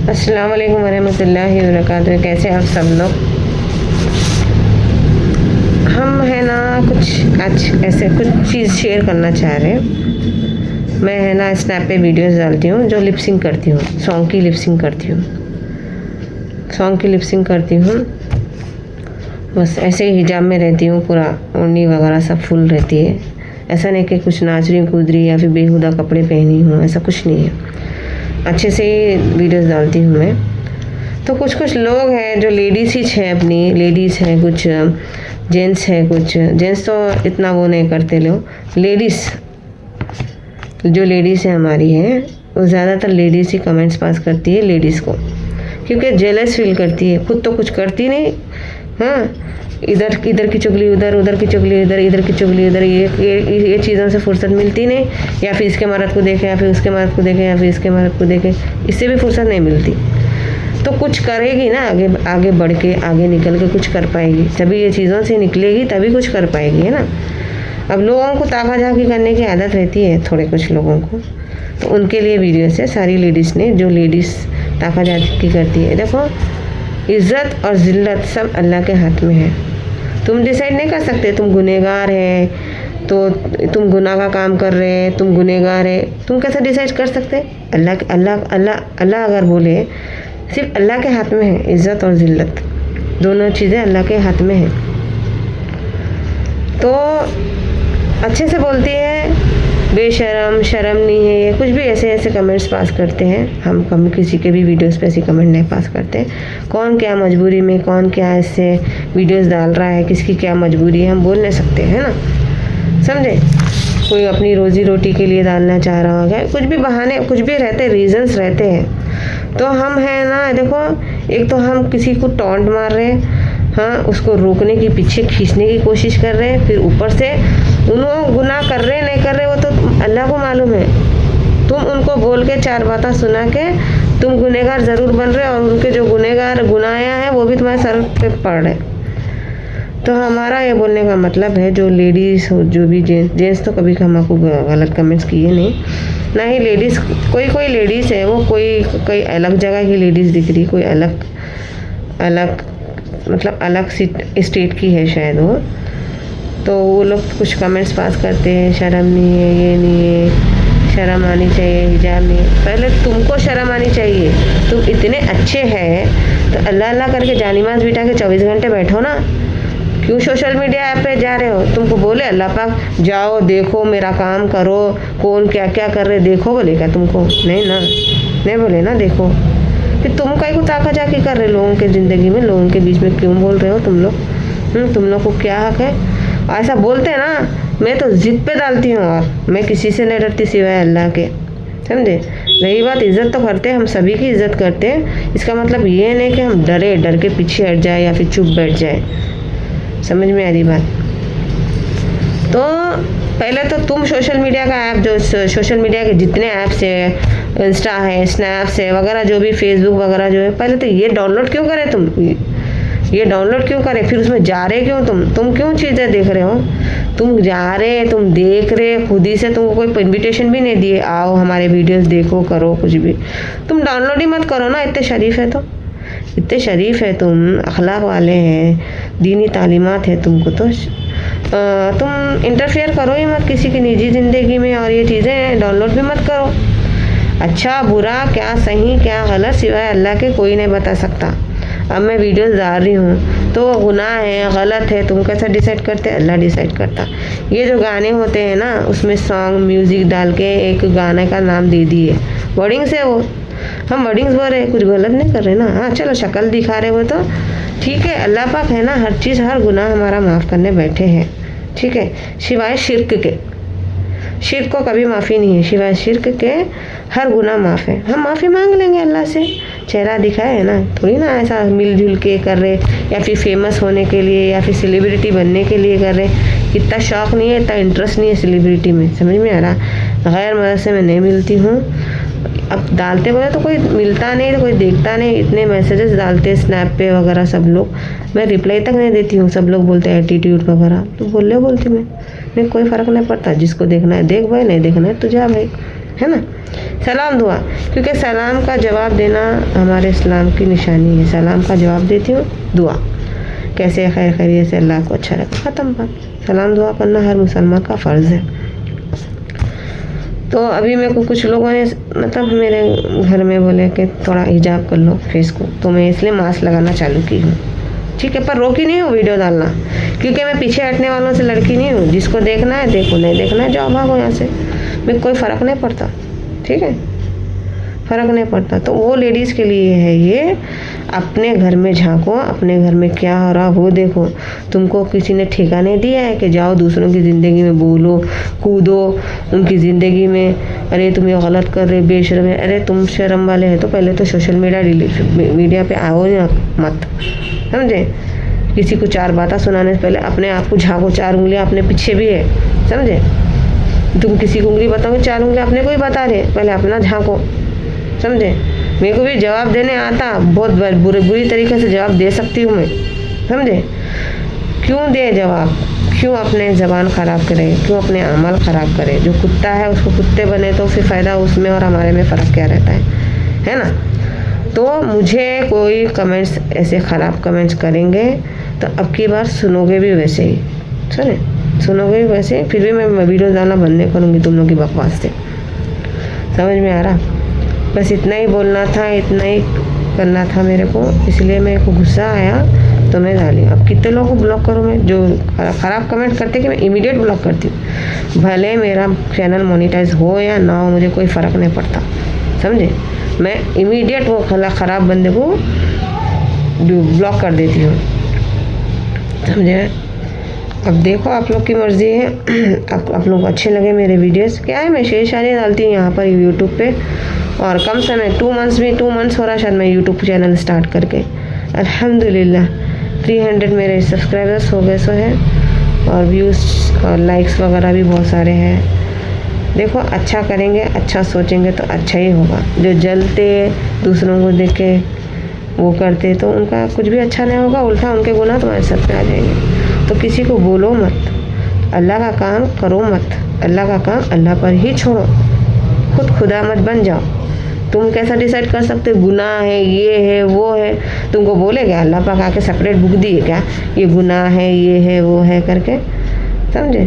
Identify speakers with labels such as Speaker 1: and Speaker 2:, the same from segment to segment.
Speaker 1: अस्सलाम वालेकुम वरहमतुल्लाहि वबरकातुहू। कैसे आप सब लोग? हम है ना कुछ आज ऐसे कुछ चीज़ शेयर करना चाह रहे हैं। मैं है ना स्नैप पे वीडियोस डालती हूँ जो लिपसिंग करती हूँ, सॉन्ग की लिपसिंग करती हूँ। बस ऐसे ही हिजाब में रहती हूँ, पूरा ओढ़नी वगैरह सब फुल रहती है। ऐसा नहीं कि कुछ नाच रही कूद रही या फिर बेहुदा कपड़े पहनी हूँ, ऐसा कुछ नहीं है। अच्छे से ही वीडियोस डालती हूँ मैं। तो कुछ लोग हैं जो लेडीज़ ही हैं, अपनी लेडीज़ हैं, कुछ जेंट्स हैं, कुछ जेंट्स तो इतना वो नहीं करते लोग। लेडीज़ जो लेडीज़ है हमारी है वो ज़्यादातर लेडीज़ ही कमेंट्स पास करती है लेडीज़ को, क्योंकि जेलस फील करती है, खुद तो कुछ करती नहीं। हाँ, इधर की चुगली उधर की चुगली इधर की चुगली उधर, ये चीज़ों से फुर्सत मिलती नहीं। या फिर इसके मर्द को देखे या फिर उसके मर्द को देखे या फिर इसके मर्द को देखे, इससे भी फुर्सत नहीं मिलती। तो कुछ करेगी ना, आगे बढ़ के आगे निकल के कुछ कर पाएगी, तभी ये चीज़ों से निकलेगी, तभी कुछ कर पाएगी, है ना। अब लोगों को ताका झाकी करने की आदत रहती है थोड़े कुछ लोगों को, तो उनके लिए वीडियोस है सारी लेडीज़ ने, जो लेडीज़ ताका झाकी करती है। देखो, इज़्ज़त और ज़िल्लत सब अल्लाह के हाथ में है। तुम डिसाइड नहीं कर सकते तुम गुनहगार है तो तुम गुनाह का काम कर रहे हैं, तुम गुनहगार है, तुम कैसे डिसाइड कर सकते? अल्लाह अगर बोले, सिर्फ अल्लाह के हाथ में है इज़्ज़त और ज़िल्लत, दोनों चीज़ें अल्लाह के हाथ में है। तो अच्छे से बोलती है, बेशरम, शर्म नहीं है, ये कुछ भी ऐसे कमेंट्स पास करते हैं। हम किसी के भी वीडियोस पे ऐसे कमेंट नहीं पास करते। कौन क्या मजबूरी में, कौन क्या ऐसे वीडियोस डाल रहा है, किसकी क्या मजबूरी है, हम बोल नहीं सकते, है ना, समझे। कोई अपनी रोज़ी रोटी के लिए डालना चाह रहा होगा, कुछ भी बहाने, कुछ भी रहते, रीजंस रहते हैं। तो हम है ना, देखो, एक तो हम किसी को टॉन्ट मार रहे हैं, हाँ, उसको रोकने की, पीछे खींचने की कोशिश कर रहे हैं, फिर ऊपर से उन्होंने गुनाह कर रहे नहीं कर रहे वो तो अल्लाह को मालूम है। तुम उनको बोल के चार बातें सुना के तुम गुनहगार ज़रूर बन रहे, और उनके जो गुनाया है वो भी तुम्हारे सर पे पड़ रहे। तो हमारा ये बोलने का मतलब है, जो लेडीज़ हो, जो भी जेंट्स तो कभी हमको गलत कमेंट्स किए नहीं, ना ही लेडीज़, कोई लेडीज़ है, वो कोई अलग जगह की लेडीज़ दिख रही, कोई अलग मतलब अलग स्टेट की है शायद वो, तो वो लोग कुछ कमेंट्स पास करते हैं, शर्म नहीं है, ये नहीं है, शर्म आनी चाहिए, हिजाब नहीं है। पहले तुमको शर्म आनी चाहिए, तुम इतने अच्छे हैं तो अल्लाह करके जानिमाज़ बिठा के 24 घंटे बैठो ना। क्यों सोशल मीडिया ऐप पे जा रहे हो? तुमको बोले अल्लाह पाक जाओ देखो, मेरा काम करो, कौन क्या क्या कर रहे देखो, बोलेगा तुमको? नहीं ना, नहीं बोले ना, देखो। फिर तुम कहीं को ताका झाकी कर रहे लोगों के ज़िंदगी में, लोगों के बीच में क्यों बोल रहे हो तुम लोग? तुम लोग को क्या हक है? ऐसा बोलते हैं ना, मैं तो जिद पे डालती हूँ, और मैं किसी से नहीं डरती सिवाय अल्लाह के, समझे। रही बात, इज़्ज़त तो करते हैं, हम सभी की इज़्ज़त करते हैं। इसका मतलब ये नहीं कि हम डर के पीछे हट जाए या फिर चुप बैठ जाए, समझ में आ रही बात। तो पहले तो तुम सोशल मीडिया का ऐप, जो सोशल मीडिया के जितने ऐप्स है, इंस्टा है, स्नैप्स है वगैरह, जो भी फेसबुक वगैरह जो है, पहले तो ये डाउनलोड क्यों करें तुम? ये डाउनलोड क्यों करें? फिर उसमें जा रहे क्यों तुम क्यों चीज़ें देख रहे हो? तुम जा रहे, तुम देख रहे, खुद ही से तुमको कोई इन्विटेशन भी नहीं दिए, आओ हमारे वीडियोस देखो, करो कुछ भी। तुम डाउनलोड ही मत करो ना, इतने शरीफ है तो, इतने शरीफ है तुम, अखलाक वाले हैं, दीनी तालीमात है तुमको, तो तुम इंटरफेयर करो ही मत किसी की निजी ज़िंदगी में, और ये चीज़ें डाउनलोड भी मत करो। अच्छा बुरा, क्या सही क्या गलत, सिवाय अल्लाह के कोई नहीं बता सकता। अब मैं वीडियोस डाल रही हूँ तो वो गुनाह है, गलत है, तुम कैसा डिसाइड करते? अल्लाह डिसाइड करता। ये जो गाने होते हैं ना, उसमें सॉन्ग म्यूज़िक डाल के एक गाने का नाम दे दिए, वर्डिंग्स है वो, हम वर्डिंग्स बोल रहे, कुछ गलत नहीं कर रहे ना। हाँ चलो, शक्ल दिखा रहे हो तो ठीक है, अल्लाह पाक है ना, हर चीज़, हर गुनाह हमारा माफ़ करने बैठे हैं, ठीक है, सिवाय शिर्क के। शिर्क को कभी माफ़ी नहीं है, सिवाय शिर्क के हर गुनाह माफ़ है। हम माफ़ी मांग लेंगे अल्लाह से, चेहरा दिखाए है ना, थोड़ी ना ऐसा मिलजुल के कर रहे, या फिर फेमस होने के लिए या फिर सेलिब्रिटी बनने के लिए कर रहे। इतना शौक़ नहीं है, इतना इंटरेस्ट नहीं है सेलिब्रिटी में, समझ में आ रहा। गैर मदरसे में नहीं मिलती हूँ। अब डालते बोले तो कोई मिलता नहीं, तो कोई देखता नहीं, इतने मैसेजेस डालते स्नैप पे वगैरह सब लोग, मैं रिप्लाई तक नहीं देती हूँ। सब लोग बोलते हैं एटीट्यूड वगैरह, तो बोलती मैं, नहीं कोई फ़र्क नहीं पड़ता, जिसको देखना है देख भाई, नहीं देखना है तो जा भाई। है ना। सलाम दुआ, क्योंकि सलाम का जवाब देना हमारे इस्लाम की निशानी है। सलाम का जवाब देती हूँ, दुआ कैसे खैर खैरियत से, अल्लाह को अच्छा रखे, ख़त्म बात। सलाम दुआ करना हर मुसलमान का फ़र्ज़ है। तो अभी मेरे को कुछ लोगों ने मतलब मेरे घर में बोले कि थोड़ा हिजाब कर लो फेस को, तो मैं इसलिए मास्क लगाना चालू की हूँ। ठीक है, पर रोकी नहीं हूँ वीडियो डालना, क्योंकि मैं पीछे हटने वालों से लड़की नहीं हूँ। जिसको देखना है देखो, नहीं देखना है जाओ भागो यहाँ से, मेरे कोई फ़र्क नहीं पड़ता। ठीक है, फ़र्क नहीं पड़ता। तो वो लेडीज़ के लिए है ये, अपने घर में झांको, अपने घर में क्या हो रहा वो देखो। तुमको किसी ने ठेका नहीं दिया है कि जाओ दूसरों की ज़िंदगी में बोलो कूदो उनकी ज़िंदगी में, अरे तुम ये गलत कर रहे, बेशर्म है। अरे तुम शर्म वाले हैं तो पहले तो सोशल मीडिया पे आओ ना मत, समझे। किसी को 4 बातें सुनाने से पहले अपने आप को झांको। 4 उंगलियाँ अपने पीछे भी है, समझे। तुम किसी को उंगली बताओगे, 4 उंगलियाँ अपने को ही बता रहे, पहले अपना झांको, समझे। मेरे को भी जवाब देने आता, बहुत बुरी तरीके से जवाब दे सकती हूँ मैं, समझे। क्यों दे जवाब, क्यों अपने ज़बान ख़राब करे, क्यों अपने अमल ख़राब करे। जो कुत्ता है उसको कुत्ते बने तो फिर फ़ायदा उसमें और हमारे में फ़र्क क्या रहता है ना। तो मुझे कोई कमेंट्स ऐसे ख़राब कमेंट्स करेंगे तो अब की बार सुनोगे भी वैसे ही, सुनोगे भी वैसे ही। फिर भी मैं वीडियो डालना बंद नहीं करूँगी तुम लोग की बकवास से, समझ में आ रहा। बस इतना ही बोलना था, इतना ही करना था मेरे को, इसलिए मेरे को गुस्सा आया तो मैं डाली। अब कितने लोगों को ब्लॉक करूँ मैं, जो ख़राब कमेंट करते कि मैं इमीडिएट ब्लॉक करती हूँ। भले मेरा चैनल मोनेटाइज हो या ना हो, मुझे कोई फ़र्क नहीं पड़ता, समझे। मैं इमीडिएट वो ख़राब बंदे को ब्लॉक कर देती हूँ, समझे। अब देखो आप लोग की मर्ज़ी है। आप लोग को अच्छे लगे मेरे वीडियोस। क्या है, मैं शेर शायरी डालती हूँ यहाँ पर यूट्यूब पे, और कम समय 2 मंथ्स हो रहा शायद मैं यूट्यूब चैनल स्टार्ट करके। अल्हम्दुलिल्लाह 300 मेरे सब्सक्राइबर्स हो गए सो है, और व्यूज़ और लाइक्स वगैरह भी बहुत सारे हैं। देखो अच्छा करेंगे, अच्छा सोचेंगे तो अच्छा ही होगा। जो जलते दूसरों को देख के वो करते तो उनका कुछ भी अच्छा नहीं होगा, उल्टा उनके गुनाह तुम्हारे सर पे आ जाएंगे। तो किसी को बोलो मत, अल्लाह का काम करो मत, अल्लाह का काम अल्लाह पर ही छोड़ो, खुद खुदा मत बन जाओ। तुम कैसा डिसाइड कर सकते गुनाह है, ये है, वो है। तुमको बोलेगा अल्लाह पाक आके सेपरेट बुक दी है क्या, ये गुनाह है, ये है, वो है करके, समझे।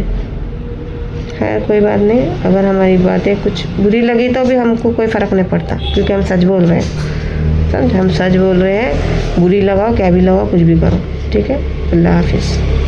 Speaker 1: खैर कोई बात नहीं, अगर हमारी बातें कुछ बुरी लगी तो भी हमको कोई फ़र्क नहीं पड़ता, क्योंकि हम सच बोल रहे हैं, समझे। हम सच बोल रहे हैं, बुरी लगाओ क्या भी लगाओ, कुछ भी करो, ठीक है। अल्लाह हाफिज़।